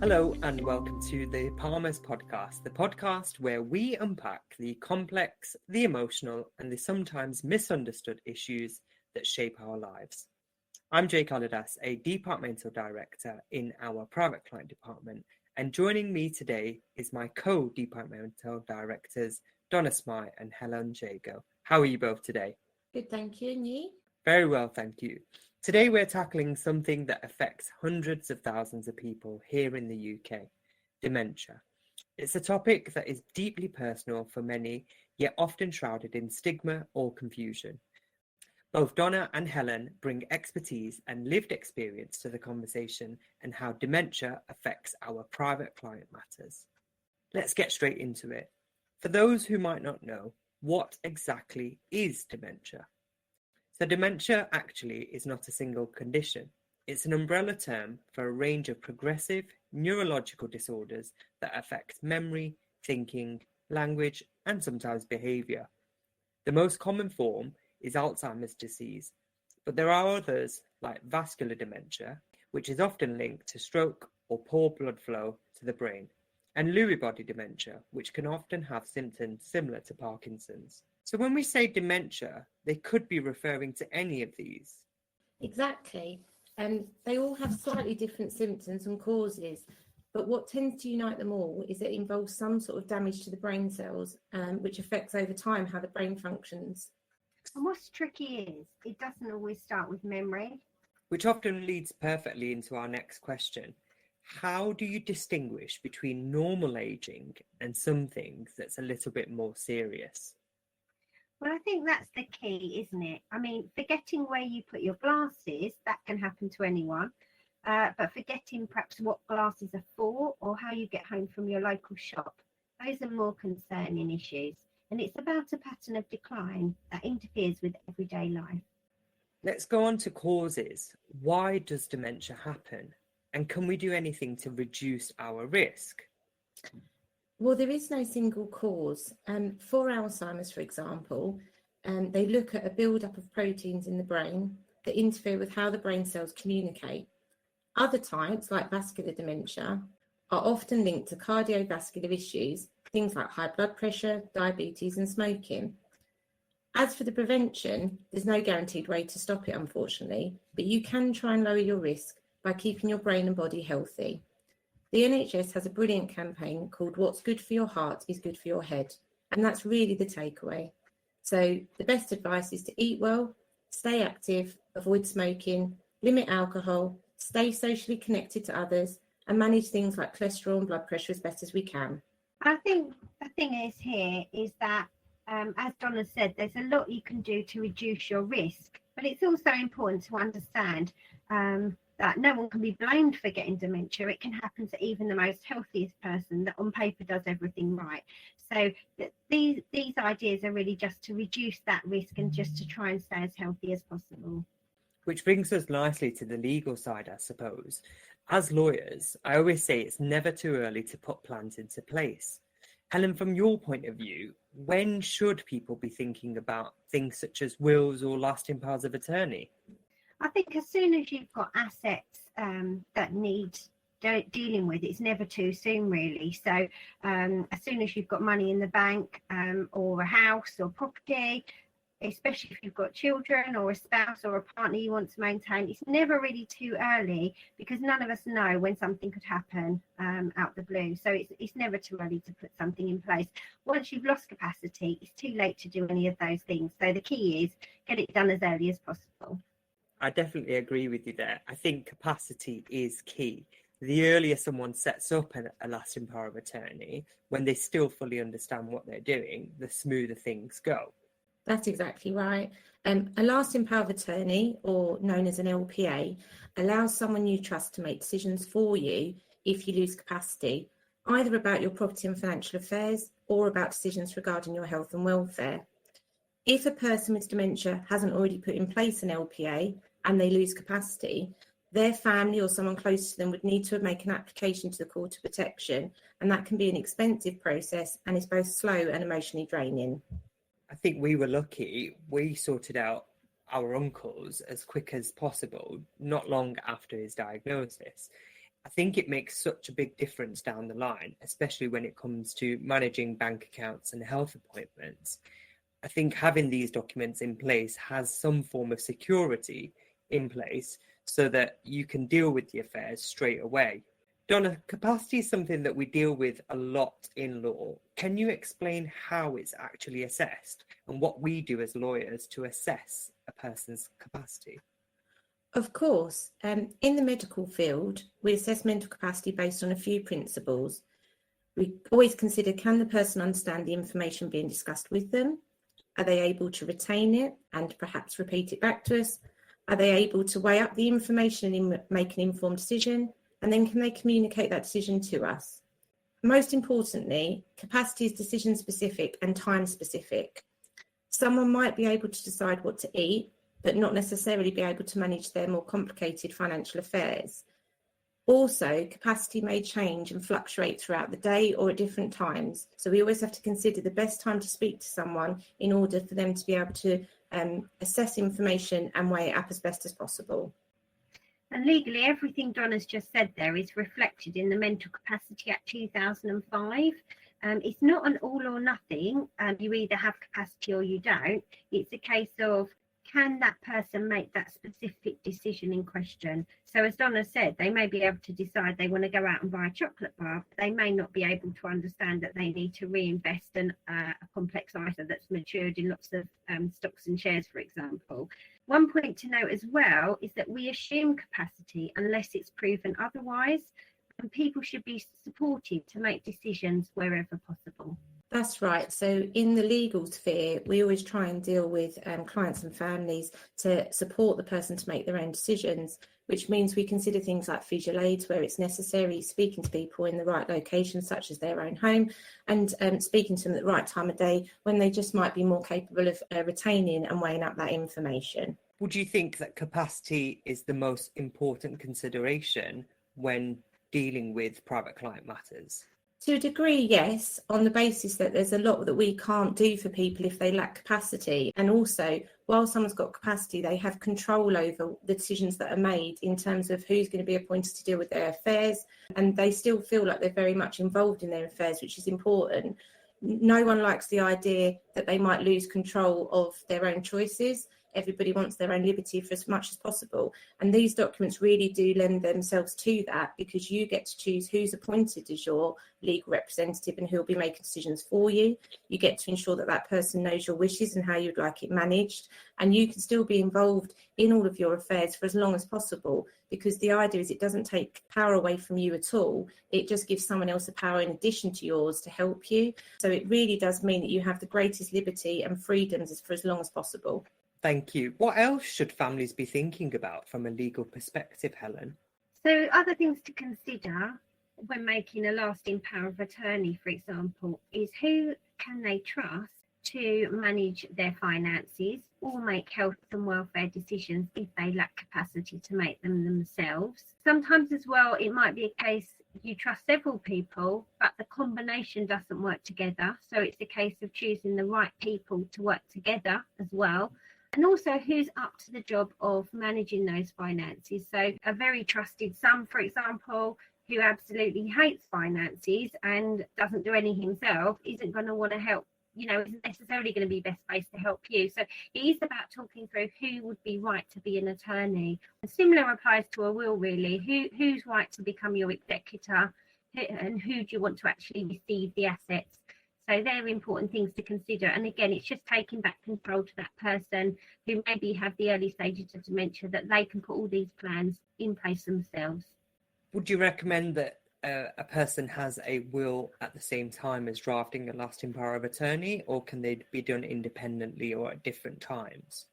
Hello and welcome to the Palmer's podcast, the podcast where we unpack the complex, the emotional and the sometimes misunderstood issues that shape our lives. I'm Jake Alidas, a departmental director in our private client department, and joining me today is my co-departmental directors, Donna Smythe and Helen Jago. How are you both today? Good, thank you. And you? Very well, thank you. Today we're tackling something that affects hundreds of thousands of people here in the UK, dementia. It's a topic that is deeply personal for many, yet often shrouded in stigma or confusion. Both Donna and Helen bring expertise and lived experience to the conversation and how dementia affects our private client matters. Let's get straight into it. For those who might not know, what exactly is dementia? So dementia actually is not a single condition. It's an umbrella term for a range of progressive neurological disorders that affect memory, thinking, language, and sometimes behaviour. The most common form is Alzheimer's disease, but there are others like vascular dementia, which is often linked to stroke or poor blood flow to the brain, and Lewy body dementia, which can often have symptoms similar to Parkinson's. So when we say dementia, they could be referring to any of these. Exactly. And they all have slightly different symptoms and causes. But what tends to unite them all is it involves some sort of damage to the brain cells, which affects over time how the brain functions. And what's tricky is it doesn't always start with memory. Which often leads perfectly into our next question. How do you distinguish between normal aging and something that's a little bit more serious? Well, I think that's the key, isn't it? I mean, forgetting where you put your glasses, that can happen to anyone. But forgetting perhaps what glasses are for or how you get home from your local shop, those are more concerning issues. And it's about a pattern of decline that interferes with everyday life. Let's go on to causes. Why does dementia happen? And can we do anything to reduce our risk? Well, there is no single cause. For Alzheimer's, for example, they look at a build-up of proteins in the brain that interfere with how the brain cells communicate. Other types, like vascular dementia, are often linked to cardiovascular issues, things like high blood pressure, diabetes, and smoking. As for the prevention, there's no guaranteed way to stop it, unfortunately, but you can try and lower your risk by keeping your brain and body healthy. The NHS has a brilliant campaign called What's Good for Your Heart is Good for Your Head, and that's really the takeaway. So the best advice is to eat well, stay active, avoid smoking, limit alcohol, stay socially connected to others, and manage things like cholesterol and blood pressure as best as we can. I think the thing is here is that, as Donna said, there's a lot you can do to reduce your risk, but it's also important to understand that no one can be blamed for getting dementia. It can happen to even the most healthiest person that on paper does everything right. So these ideas are really just to reduce that risk and just to try and stay as healthy as possible. Which brings us nicely to the legal side, I suppose. As lawyers, I always say it's never too early to put plans into place. Helen, from your point of view, when should people be thinking about things such as wills or lasting powers of attorney? I think as soon as you've got assets that need dealing with, it's never too soon, really. So as soon as you've got money in the bank or a house or property, especially if you've got children or a spouse or a partner you want to maintain, it's never really too early because none of us know when something could happen out the blue. So it's never too early to put something in place. Once you've lost capacity, it's too late to do any of those things. So the key is get it done as early as possible. I definitely agree with you there. I think capacity is key. The earlier someone sets up a lasting power of attorney, when they still fully understand what they're doing, the smoother things go. That's exactly right. A lasting power of attorney, or known as an LPA, allows someone you trust to make decisions for you if you lose capacity, either about your property and financial affairs or about decisions regarding your health and welfare. If a person with dementia hasn't already put in place an LPA and they lose capacity, their family or someone close to them would need to make an application to the Court of Protection, and that can be an expensive process and is both slow and emotionally draining. I think we were lucky. We sorted out our uncle's as quick as possible, not long after his diagnosis. I think it makes such a big difference down the line, especially when it comes to managing bank accounts and health appointments. I think having these documents in place has some form of security in place so that you can deal with the affairs straight away. Donna, capacity is something that we deal with a lot in law. Can you explain how it's actually assessed and what we do as lawyers to assess a person's capacity? Of course, in the medical field, we assess mental capacity based on a few principles. We always consider, can the person understand the information being discussed with them? Are they able to retain it and perhaps repeat it back to us? Are they able to weigh up the information and make an informed decision? And then can they communicate that decision to us? Most importantly, capacity is decision specific and time specific. Someone might be able to decide what to eat, but not necessarily be able to manage their more complicated financial affairs. Also, capacity may change and fluctuate throughout the day or at different times. So we always have to consider the best time to speak to someone in order for them to be able to assess information and weigh it up as best as possible. And legally, everything Donna's just said there is reflected in the Mental Capacity Act 2005. It's not an all or nothing. You either have capacity or you don't. It's a case of, can that person make that specific decision in question? So as Donna said, they may be able to decide they want to go out and buy a chocolate bar, but they may not be able to understand that they need to reinvest in a complex ISA that's matured in lots of stocks and shares, for example. One point to note as well is that we assume capacity unless it's proven otherwise, and people should be supported to make decisions wherever possible. That's right. So in the legal sphere, we always try and deal with clients and families to support the person to make their own decisions, which means we consider things like visual aids where it's necessary, speaking to people in the right location, such as their own home, and speaking to them at the right time of day when they just might be more capable of retaining and weighing up that information. Would you think that capacity is the most important consideration when dealing with private client matters? To a degree, yes, on the basis that there's a lot that we can't do for people if they lack capacity. And also, while someone's got capacity, they have control over the decisions that are made in terms of who's going to be appointed to deal with their affairs. And they still feel like they're very much involved in their affairs, which is important. No one likes the idea that they might lose control of their own choices. Everybody wants their own liberty for as much as possible. And these documents really do lend themselves to that, because you get to choose who's appointed as your legal representative and who will be making decisions for you. You get to ensure that that person knows your wishes and how you'd like it managed. And you can still be involved in all of your affairs for as long as possible, because the idea is it doesn't take power away from you at all. It just gives someone else a power in addition to yours to help you. So it really does mean that you have the greatest liberty and freedoms for as long as possible. Thank you. What else should families be thinking about from a legal perspective, Helen? So other things to consider when making a lasting power of attorney, for example, is who can they trust to manage their finances or make health and welfare decisions if they lack capacity to make them themselves. Sometimes as well, it might be a case you trust several people, but the combination doesn't work together. So it's a case of choosing the right people to work together as well. And also who's up to the job of managing those finances. So a very trusted son, for example, who absolutely hates finances and doesn't do any himself, isn't going to want to help, isn't necessarily going to be best placed to help you. So it is about talking through who would be right to be an attorney. And similar applies to a will, really. Who's right to become your executor, and who do you want to actually receive the assets? So they're important things to consider. And again, it's just taking back control to that person who maybe have the early stages of dementia, that they can put all these plans in place themselves. Would you recommend that a person has a will at the same time as drafting a lasting power of attorney, or can they be done independently or at different times?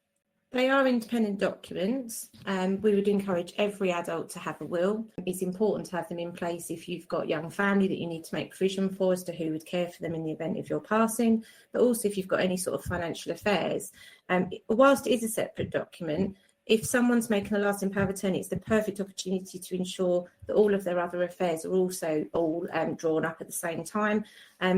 They are independent documents. We would encourage every adult to have a will. It's important to have them in place if you've got young family that you need to make provision for as to who would care for them in the event of your passing, but also if you've got any sort of financial affairs. Whilst it is a separate document, if someone's making a lasting power of attorney, it's the perfect opportunity to ensure that all of their other affairs are also all drawn up at the same time.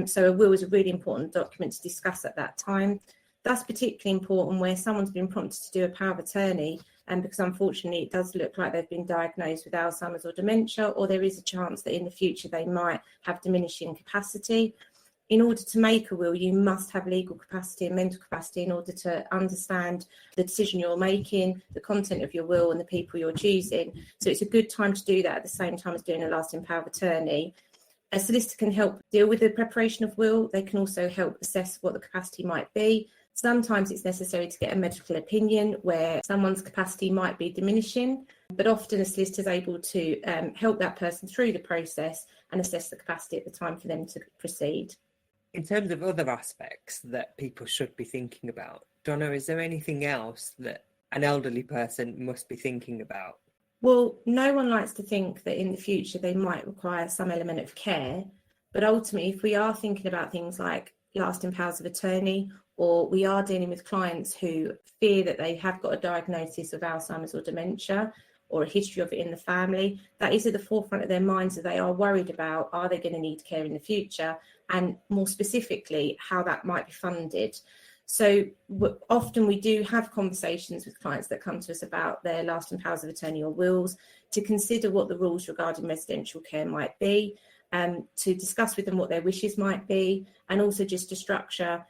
So a will is a really important document to discuss at that time. That's particularly important where someone's been prompted to do a power of attorney, because unfortunately it does look like they've been diagnosed with Alzheimer's or dementia, or there is a chance that in the future they might have diminishing capacity. In order to make a will, you must have legal capacity and mental capacity in order to understand the decision you're making, the content of your will, and the people you're choosing. So it's a good time to do that at the same time as doing a lasting power of attorney. A solicitor can help deal with the preparation of will. They can also help assess what the capacity might be. Sometimes it's necessary to get a medical opinion where someone's capacity might be diminishing, but often a solicitor is able to help that person through the process and assess the capacity at the time for them to proceed. In terms of other aspects that people should be thinking about, Donna, is there anything else that an elderly person must be thinking about? Well, no one likes to think that in the future they might require some element of care, but ultimately, if we are thinking about things like lasting powers of attorney, or we are dealing with clients who fear that they have got a diagnosis of Alzheimer's or dementia, or a history of it in the family, that is at the forefront of their minds, that they are worried about, are they going to need care in the future, and more specifically, how that might be funded. So often we do have conversations with clients that come to us about their lasting powers of attorney or wills, to consider what the rules regarding residential care might be, to discuss with them what their wishes might be, and also just to structure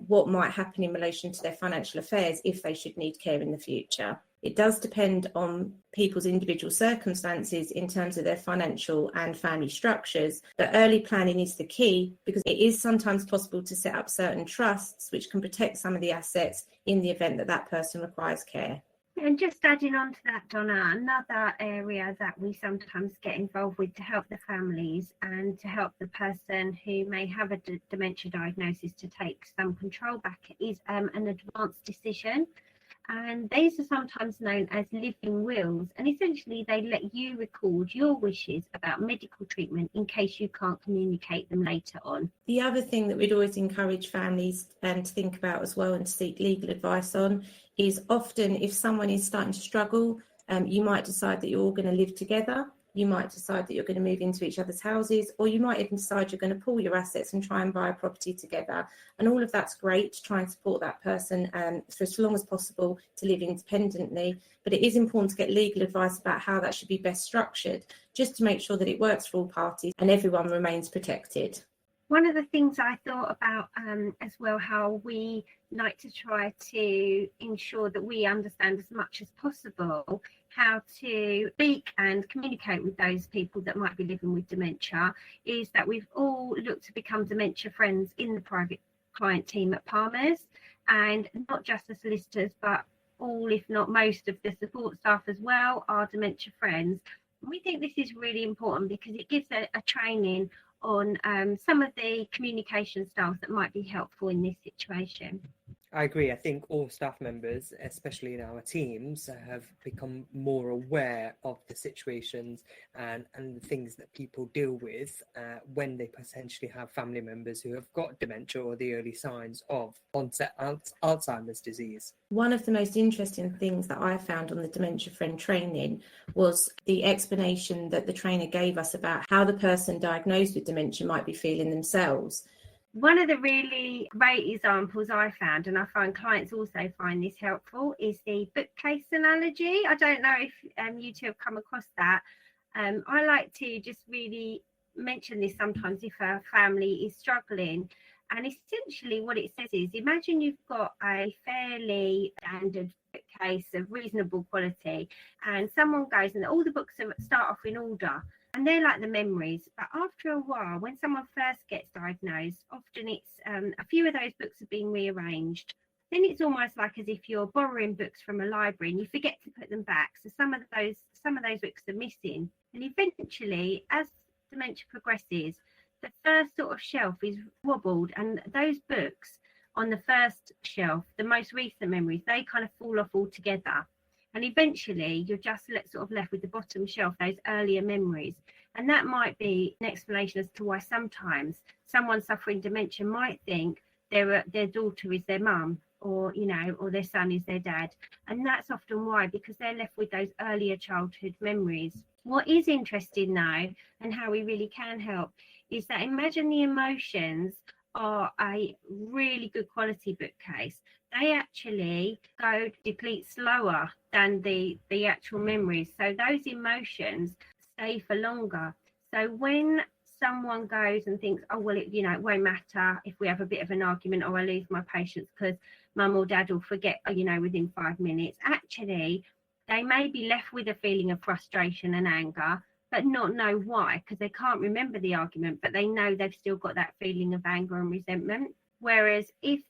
what might happen in relation to their financial affairs if they should need care in the future. It does depend on people's individual circumstances in terms of their financial and family structures, but early planning is the key, because it is sometimes possible to set up certain trusts which can protect some of the assets in the event that that person requires care. And just adding on to that, Donna, another area that we sometimes get involved with to help the families and to help the person who may have a dementia diagnosis to take some control back is an advanced decision. And these are sometimes known as living wills, and essentially they let you record your wishes about medical treatment in case you can't communicate them later on. The other thing that we'd always encourage families to think about as well and to seek legal advice on is, often if someone is starting to struggle, you might decide that you're all going to live together. You might decide that you're going to move into each other's houses, or you might even decide you're going to pool your assets and try and buy a property together. And all of that's great to try and support that person for as long as possible to live independently. But it is important to get legal advice about how that should be best structured, just to make sure that it works for all parties and everyone remains protected. One of the things I thought about as well, how we like to try to ensure that we understand as much as possible how to speak and communicate with those people that might be living with dementia, is that we've all looked to become dementia friends in the private client team at Palmer's, and not just the solicitors, but all, if not most, of the support staff as well are dementia friends. We think this is really important because it gives a training on some of the communication styles that might be helpful in this situation. I agree. I think all staff members, especially in our teams, have become more aware of the situations and the things that people deal with when they potentially have family members who have got dementia or the early signs of onset Alzheimer's disease. One of the most interesting things that I found on the Dementia Friend training was the explanation that the trainer gave us about how the person diagnosed with dementia might be feeling themselves. One of the really great examples I found, and I find clients also find this helpful, is the bookcase analogy. I don't know if you two have come across that. I like to just really mention this sometimes if a family is struggling. And essentially what it says is, imagine you've got a fairly standard bookcase of reasonable quality, and someone goes and all the books start off in order. And they're like the memories. But after a while, when someone first gets diagnosed, often it's a few of those books are being rearranged. Then it's almost like as if you're borrowing books from a library and you forget to put them back. So some of those books are missing. And eventually, as dementia progresses, the first sort of shelf is wobbled, and those books on the first shelf, the most recent memories, they kind of fall off altogether. And eventually you're just left with the bottom shelf, those earlier memories. And that might be an explanation as to why sometimes someone suffering dementia might think their daughter is their mum, or their son is their dad. And that's often why, because they're left with those earlier childhood memories. What is interesting though, and how we really can help, is that imagine the emotions are a really good quality bookcase, they actually deplete slower than the actual memories. So those emotions stay for longer. So when someone goes and thinks, oh, well, it won't matter if we have a bit of an argument or I lose my patience because mum or dad will forget, within 5 minutes. Actually, they may be left with a feeling of frustration and anger, but not know why, because they can't remember the argument, but they know they've still got that feeling of anger and resentment. Whereas if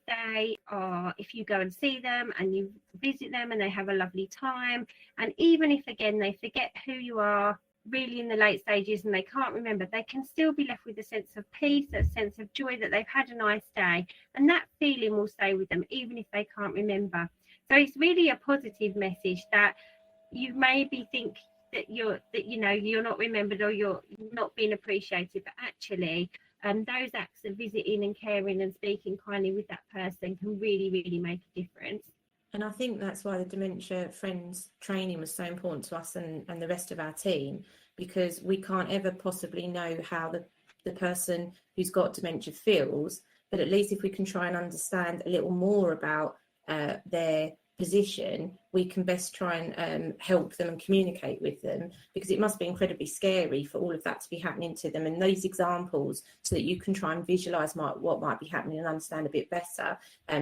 you go and see them and you visit them and they have a lovely time, and even if again they forget who you are really in the late stages and they can't remember, they can still be left with a sense of peace, a sense of joy that they've had a nice day, and that feeling will stay with them even if they can't remember. So it's really a positive message that you maybe think that you're not remembered or you're not being appreciated, but actually those acts of visiting and caring and speaking kindly with that person can really, really make a difference. And I think that's why the Dementia Friends training was so important to us and the rest of our team, because we can't ever possibly know how the person who's got dementia feels, but at least if we can try and understand a little more about their position, we can best try and help them and communicate with them, because it must be incredibly scary for all of that to be happening to them. And those examples, so that you can try and visualize what might be happening and understand a bit better,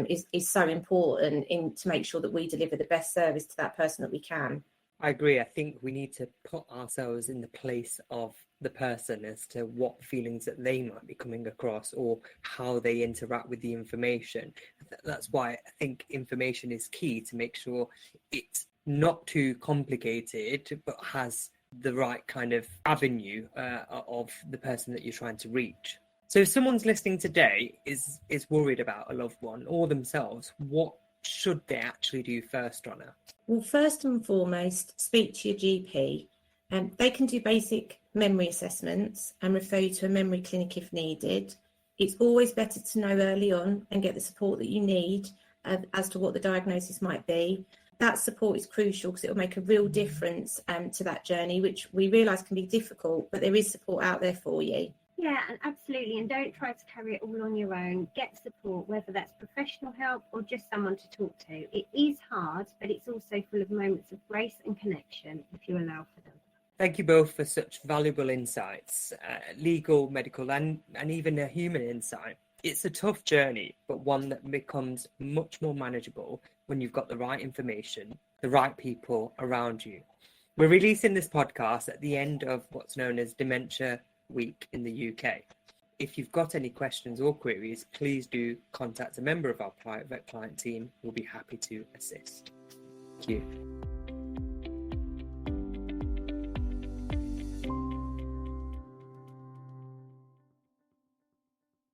is so important to make sure that we deliver the best service to that person that we can. I agree. I think we need to put ourselves in the place of the person as to what feelings that they might be coming across or how they interact with the information. That's why I think information is key, to make sure it's not too complicated, but has the right kind of avenue of the person that you're trying to reach. So if someone's listening today is worried about a loved one or themselves, what should they actually do first, Ronna? Well, first and foremost, speak to your GP. They can do basic memory assessments and refer you to a memory clinic if needed. It's always better to know early on and get the support that you need as to what the diagnosis might be. That support is crucial because it will make a real difference to that journey, which we realise can be difficult, but there is support out there for you. Yeah, and absolutely. And don't try to carry it all on your own. Get support, whether that's professional help or just someone to talk to. It is hard, but it's also full of moments of grace and connection if you allow for them. Thank you both for such valuable insights, legal, medical, and even a human insight. It's a tough journey, but one that becomes much more manageable when you've got the right information, the right people around you. We're releasing this podcast at the end of what's known as Dementia Week in the UK. If you've got any questions or queries, please do contact a member of our private client team. We'll be happy to assist. Thank you.